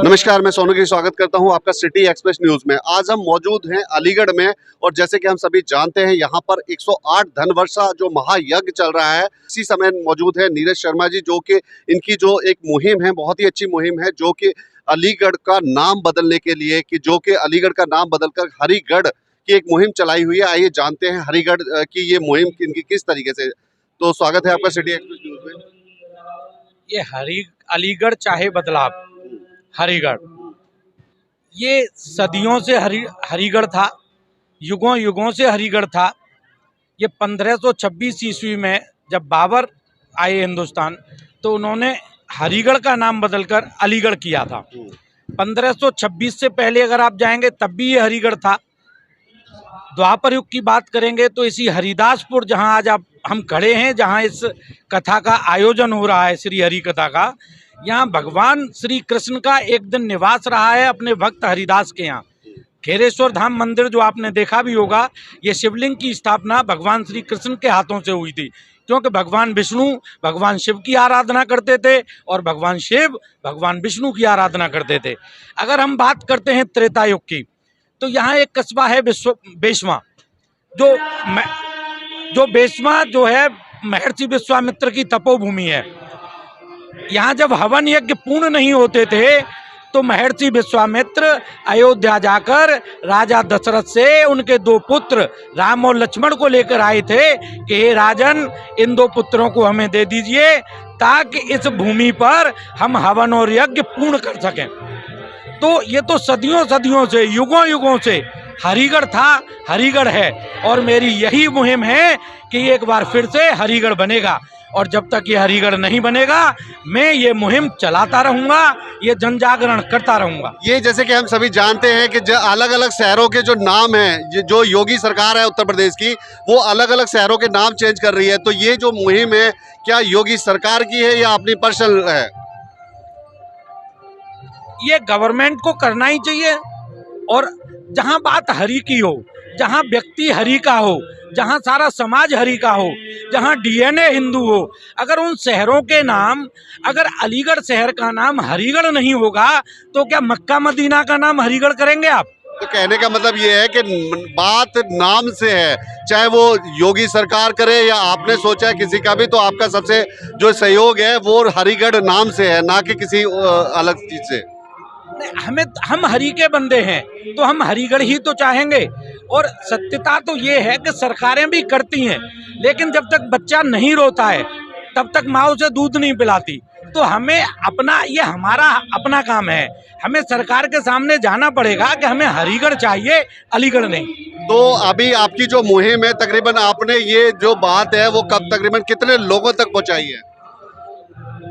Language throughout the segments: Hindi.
नमस्कार, मैं सोनू की स्वागत करता हूं आपका सिटी एक्सप्रेस न्यूज में। आज हम मौजूद हैं अलीगढ़ में और जैसे कि हम सभी जानते हैं यहाँ पर 108 धनवर्षा जो महायज्ञ चल रहा है। इसी समय मौजूद है नीरज शर्मा जी, जो कि इनकी जो एक मुहिम है, बहुत ही अच्छी मुहिम है, जो कि अलीगढ़ का नाम बदलने के लिए, कि जो कि अलीगढ़ का नाम बदलकर हरिगढ़ की एक मुहिम चलाई हुई है। आइए जानते हैं हरिगढ़ की ये मुहिम इनकी किस तरीके से। तो स्वागत है आपका सिटी एक्सप्रेस न्यूज में। ये अलीगढ़ चाहे बदलाव, हरिगढ़ ये सदियों से हरिगढ़ था, युगों युगों से हरिगढ़ था। ये 1526 ईस्वी में जब बाबर आए हिंदुस्तान, तो उन्होंने हरिगढ़ का नाम बदलकर अलीगढ़ किया था। 1526 से पहले अगर आप जाएंगे तब भी ये हरिगढ़ था। द्वापर युग की बात करेंगे तो इसी हरिदासपुर, जहां आज हम खड़े हैं, जहां इस कथा का आयोजन हो रहा है, श्री हरि कथा का, यहाँ भगवान श्री कृष्ण का एक दिन निवास रहा है अपने भक्त हरिदास के यहाँ। खेरेश्वर धाम मंदिर जो आपने देखा भी होगा, ये शिवलिंग की स्थापना भगवान श्री कृष्ण के हाथों से हुई थी, क्योंकि भगवान विष्णु भगवान शिव की आराधना करते थे और भगवान शिव भगवान विष्णु की आराधना करते थे। अगर हम बात करते हैं त्रेता युग की, तो यहाँ एक कस्बा है बेसवा, जो बेसवा जो है महर्षि विश्वामित्र की तपोभूमि है। यहाँ जब हवन यज्ञ पूर्ण नहीं होते थे तो महर्षि विश्वामित्र अयोध्या जाकर राजा दशरथ से उनके दो पुत्र राम और लक्ष्मण को लेकर आए थे कि हे राजन, इन दो पुत्रों को हमें दे दीजिए ताकि इस भूमि पर हम हवन और यज्ञ पूर्ण कर सकें। तो ये तो सदियों सदियों से, युगों युगों से हरिगढ़ था, हरिगढ़ है, और मेरी यही मुहिम है कि एक बार फिर से हरिगढ़ बनेगा। और जब तक ये हरिगढ़ नहीं बनेगा, मैं ये मुहिम चलाता रहूंगा, ये जन जागरण करता रहूंगा। ये जैसे कि हम सभी जानते हैं कि अलग अलग शहरों के जो नाम हैं, जो योगी सरकार है उत्तर प्रदेश की, वो अलग अलग शहरों के नाम चेंज कर रही है। तो ये जो मुहिम है, क्या योगी सरकार की है या अपनी पर्सनल है? ये गवर्नमेंट को करना ही चाहिए। और जहां बात हरि की हो, जहां व्यक्ति हरि का हो, जहां सारा समाज हरि का हो, जहां डीएनए हिंदू हो, अगर उन शहरों के नाम, अगर अलीगढ़ शहर का नाम हरिगढ़ नहीं होगा तो क्या मक्का मदीना का नाम हरिगढ़ करेंगे आप? तो कहने का मतलब ये है कि बात नाम से है, चाहे वो योगी सरकार करे या आपने सोचा किसी का भी, तो आपका सबसे जो सहयोग है वो हरिगढ़ नाम से है, ना कि किसी अलग चीज से। हम हरि के बंदे हैं तो हम हरिगढ़ ही तो चाहेंगे। और सत्यता तो ये है कि सरकारें भी करती हैं, लेकिन जब तक बच्चा नहीं रोता है तब तक माँ उसे दूध नहीं पिलाती। तो हमें अपना, ये हमारा अपना काम है, हमें सरकार के सामने जाना पड़ेगा कि हमें हरिगढ़ चाहिए, अलीगढ़ नहीं। तो अभी आपकी जो मुहिम है, तकरीबन आपने ये जो बात है वो कब तकरीबन कितने लोगों तक पहुंचाई है?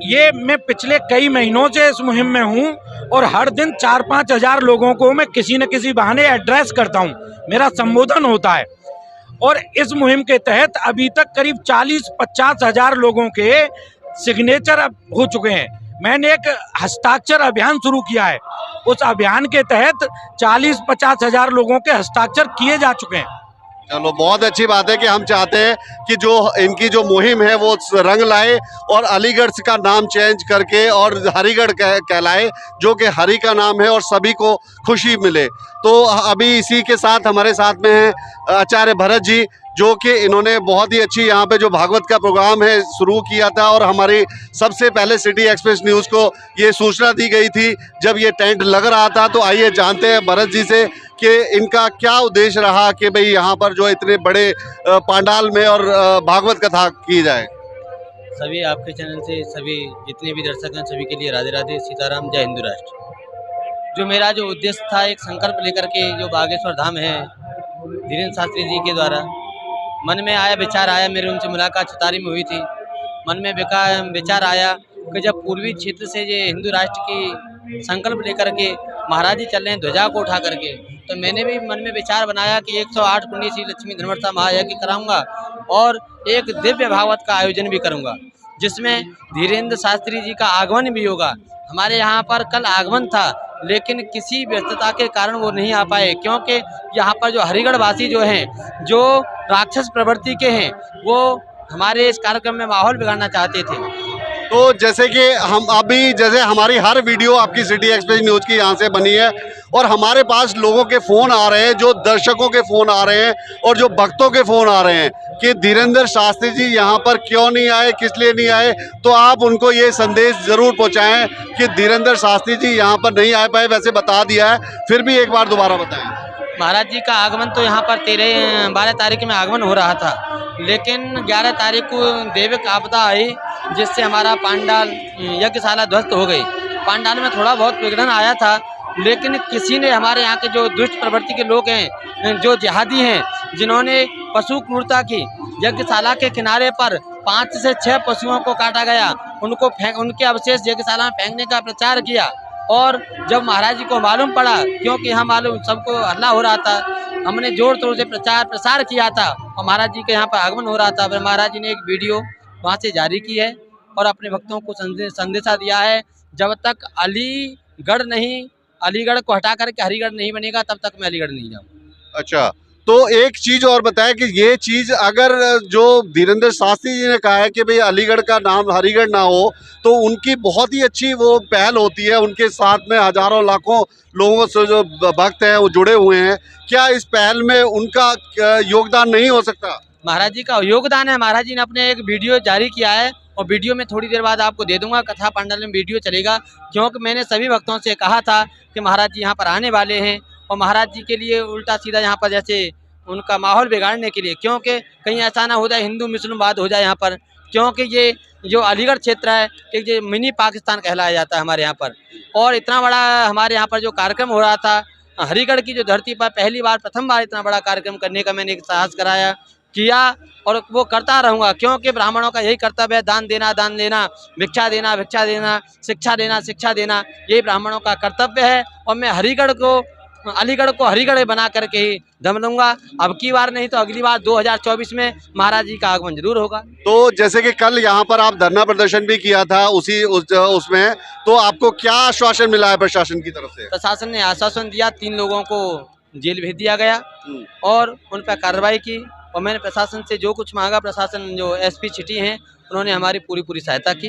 ये मैं पिछले कई महीनों से इस मुहिम में हूँ और हर दिन 4-5 हजार लोगों को मैं किसी न किसी बहाने एड्रेस करता हूँ, मेरा संबोधन होता है। और इस मुहिम के तहत अभी तक करीब 40-50 हजार लोगों के सिग्नेचर हो चुके हैं। मैंने एक हस्ताक्षर अभियान शुरू किया है, उस अभियान के तहत 40-50 हजार लोगों के हस्ताक्षर किए जा चुके हैं। चलो, बहुत अच्छी बात है कि हम चाहते हैं कि जो इनकी जो मुहिम है वो रंग लाए और अलीगढ़ का नाम चेंज करके और हरिगढ़ कहलाए, जो कि हरि का नाम है और सभी को खुशी मिले। तो अभी इसी के साथ हमारे साथ में हैं आचार्य भरत जी, जो कि इन्होंने बहुत ही अच्छी यहाँ पे जो भागवत का प्रोग्राम है शुरू किया था, और हमारी सबसे पहले सिटी एक्सप्रेस न्यूज़ को ये सूचना दी गई थी जब ये टेंट लग रहा था। तो आइए जानते हैं भरत जी से कि इनका क्या उद्देश्य रहा कि भाई यहाँ पर जो इतने बड़े पांडाल में और भागवत कथा की जाए। सभी आपके चैनल से सभी जितने भी दर्शक हैं सभी के लिए राधे राधे, सीताराम, जय हिंदू राष्ट्र। जो मेरा जो उद्देश्य था, एक संकल्प लेकर के जो बागेश्वर धाम है, धीरेन्द्र शास्त्री जी के द्वारा मन में आया, विचार आया, मेरी उनसे मुलाकात छतारी में हुई थी। मन में विचार आया कि जब पूर्वी क्षेत्र से ये हिंदू राष्ट्र की संकल्प लेकर के महाराज जी चल रहे हैं ध्वजा को उठा करके, तो मैंने भी मन में विचार बनाया कि 108 पुण्य श्री लक्ष्मी धनवर्षा महायज्ञ कराऊंगा और एक दिव्य भागवत का आयोजन भी करूंगा, जिसमें धीरेन्द्र शास्त्री जी का आगमन भी होगा। हमारे यहाँ पर कल आगमन था, लेकिन किसी व्यस्तता के कारण वो नहीं आ पाए, क्योंकि यहाँ पर जो हरिगढ़ वासी जो हैं, जो राक्षस प्रवृत्ति के हैं, वो हमारे इस कार्यक्रम में माहौल बिगाड़ना चाहते थे। तो जैसे कि हम अभी जैसे हमारी हर वीडियो आपकी सिटी एक्सप्रेस न्यूज़ की यहाँ से बनी है और हमारे पास लोगों के फ़ोन आ रहे हैं, जो दर्शकों के फ़ोन आ रहे हैं और जो भक्तों के फ़ोन आ रहे हैं कि धीरेंद्र शास्त्री जी यहाँ पर क्यों नहीं आए, किस लिए नहीं आए। तो आप उनको ये संदेश ज़रूर पहुँचाएँ कि धीरेंद्र शास्त्री जी यहाँ पर नहीं आ पाए। वैसे बता दिया है, फिर भी एक बार दोबारा बताएँ। महाराज जी का आगमन तो यहाँ पर 12 तारीख में आगमन हो रहा था, लेकिन 11 तारीख को दैविक आपदा आई जिससे हमारा पांडाल यज्ञशाला ध्वस्त हो गई। पांडाल में थोड़ा बहुत विघटन आया था, लेकिन किसी ने हमारे यहाँ के जो दुष्ट प्रवृत्ति के लोग हैं, जो जिहादी हैं, जिन्होंने पशु क्रूरता की, यज्ञशाला के किनारे पर 5 से 6 पशुओं को काटा गया, उनके अवशेष यज्ञशाला में फेंकने का प्रचार किया। और जब महाराज जी को मालूम पड़ा, क्योंकि हम मालूम सबको हल्ला हो रहा था, हमने जोर तोड़ से प्रचार प्रसार किया था और महाराज जी के यहाँ पर आगमन हो रहा था। फिर महाराज जी ने एक वीडियो वहाँ से जारी की है और अपने भक्तों को संदेशा दिया है, जब तक अलीगढ़ को हटा करके हरिगढ़ नहीं बनेगा तब तक मैं अलीगढ़ नहीं जाऊँगा। अच्छा, तो एक चीज और बताया कि ये चीज अगर जो धीरेंद्र शास्त्री जी ने कहा है कि भाई अलीगढ़ का नाम हरिगढ़ ना हो, तो उनकी बहुत ही अच्छी वो पहल होती है। उनके साथ में हजारों लाखों लोगों से जो भक्त हैं वो जुड़े हुए हैं। क्या इस पहल में उनका योगदान नहीं हो सकता? महाराज जी का योगदान है। महाराज जी ने अपने एक वीडियो जारी किया है और वीडियो में थोड़ी देर बाद आपको दे दूंगा, कथा पांडाल में वीडियो चलेगा, क्योंकि मैंने सभी भक्तों से कहा था कि महाराज जी यहाँ पर आने वाले हैं और महाराज जी के लिए उल्टा सीधा यहाँ पर जैसे उनका माहौल बिगाड़ने के लिए, क्योंकि कहीं ऐसा ना हो जाए हिंदू मुस्लिम बात हो जाए यहाँ पर, क्योंकि ये जो अलीगढ़ क्षेत्र है एक ये मिनी पाकिस्तान कहलाया जाता है हमारे यहाँ पर। और इतना बड़ा हमारे यहाँ पर जो कार्यक्रम हो रहा था, हरिगढ़ की जो धरती पर प्रथम बार इतना बड़ा कार्यक्रम करने का मैंने एक साहस किया और वो करता रहूँगा, क्योंकि ब्राह्मणों का यही कर्तव्य है, दान देना दान लेना, भिक्षा देना भिक्षा देना, शिक्षा देना शिक्षा देना, यही ब्राह्मणों का कर्तव्य है। और मैं अलीगढ़ को हरिगढ़ बना करके ही दम लूंगा। अब की बार नहीं तो अगली बार 2024 में महाराज जी का आगमन जरूर होगा। तो जैसे कि कल यहाँ पर आप धरना प्रदर्शन भी किया था उसमें, तो आपको क्या आश्वासन मिला है प्रशासन की तरफ से? प्रशासन ने आश्वासन दिया, 3 लोगों को जेल भेज दिया गया और उन पर कार्रवाई की और मैंने प्रशासन से जो कुछ मांगा, प्रशासन जो एसपी सिटी हैं उन्होंने हमारी पूरी सहायता की।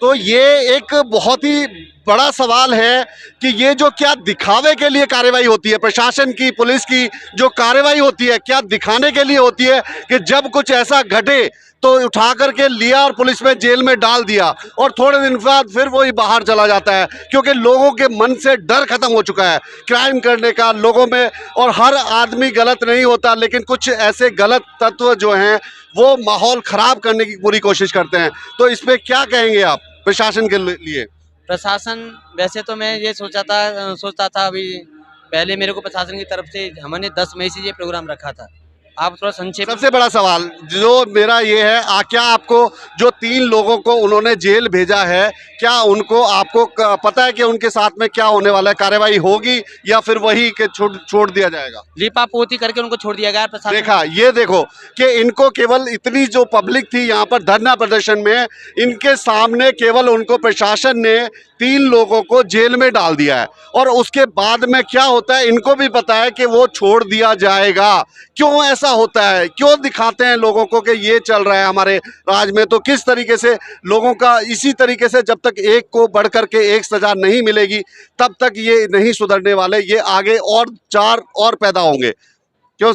तो ये एक बहुत ही बड़ा सवाल है कि ये जो क्या दिखावे के लिए कार्रवाई होती है, प्रशासन की पुलिस की जो कार्रवाई होती है, क्या दिखाने के लिए होती है कि जब कुछ ऐसा घटे तो उठा करके लिया और पुलिस में जेल में डाल दिया और थोड़े दिन बाद फिर वही बाहर चला जाता है, क्योंकि लोगों के मन से डर खत्म हो चुका है क्राइम करने का लोगों में। और हर आदमी गलत नहीं होता, लेकिन कुछ ऐसे गलत तत्व जो हैं वो माहौल ख़राब करने की पूरी कोशिश करते हैं। तो इस पर क्या कहेंगे आप प्रशासन के लिए? प्रशासन वैसे तो मैं ये सोचता था अभी पहले मेरे को प्रशासन की तरफ से हमने 10 मई से ये प्रोग्राम रखा था। आप थोड़ा संक्षेप। सबसे बड़ा सवाल जो मेरा ये है, क्या आपको जो 3 लोगों को उन्होंने जेल भेजा है, क्या उनको आपको पता है कि उनके साथ में क्या होने वाला है? कार्रवाई होगी या फिर वही के छोड़ दिया जाएगा? लिपा पोती करके उनको छोड़ दिया गया प्रशासन। देखा, ये देखो कि इनको केवल इतनी जो पब्लिक थी यहाँ पर धरना प्रदर्शन में, इनके सामने केवल उनको प्रशासन ने 3 लोगों को जेल में डाल दिया है और उसके बाद में क्या होता है इनको भी पता है कि वो छोड़ दिया जाएगा। क्यों ऐसा होता है? क्यों दिखाते हैं लोगों को कि ये चल रहा है हमारे राज में? तो किस तरीके से लोगों का इसी तरीके से जब तक एक को बढ़ करके एक सजा नहीं मिलेगी तब तक ये नहीं सुधरने वाले, ये आगे और 4 और पैदा होंगे। क्यों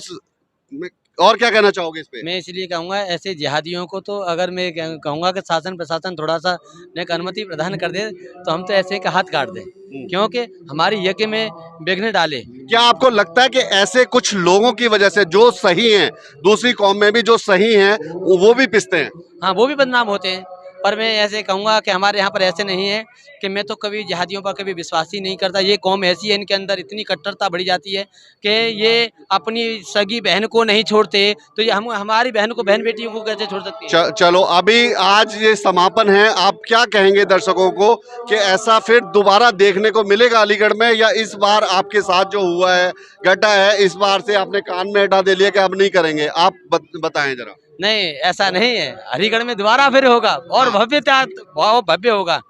और क्या कहना चाहोगे इस पे? मैं इसलिए कहूँगा ऐसे जिहादियों को तो अगर मैं कहूँगा कि शासन प्रशासन थोड़ा सा एक अनुमति प्रदान कर दे तो हम तो ऐसे का हाथ काट दें, क्योंकि हमारी यज्ञ में विघ्न डाले। क्या आपको लगता है कि ऐसे कुछ लोगों की वजह से जो सही हैं, दूसरी कौम में भी जो सही हैं वो भी पिसते हैं? हाँ, वो भी बदनाम होते हैं, पर मैं ऐसे कहूँगा कि हमारे यहाँ पर ऐसे नहीं है कि मैं तो कभी जिहादियों पर कभी विश्वास ही नहीं करता। ये कौम ऐसी है, इनके अंदर इतनी कट्टरता बढ़ी जाती है कि ये अपनी सगी बहन को नहीं छोड़ते, तो ये हमारी बहन को, बहन बेटियों को कैसे छोड़ सकती है? चलो, अभी आज ये समापन है, आप क्या कहेंगे दर्शकों को कि ऐसा फिर दोबारा देखने को मिलेगा अलीगढ़ में, या इस बार आपके साथ जो हुआ है घटा है, इस बार से आपने कान में हटा दे लिया कि अब नहीं करेंगे? आप बताएं जरा। नहीं, ऐसा नहीं है, हरिगढ़ में दोबारा फिर होगा और भव्य होगा।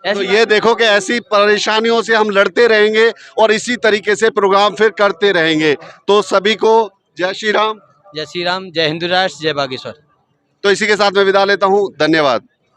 तो ये देखो कि ऐसी परेशानियों से हम लड़ते रहेंगे और इसी तरीके से प्रोग्राम फिर करते रहेंगे। तो सभी को जय श्री राम, जय श्री राम, जय हिंदू राष्ट्र, जय बागेश्वर। तो इसी के साथ मैं विदा लेता हूँ। धन्यवाद।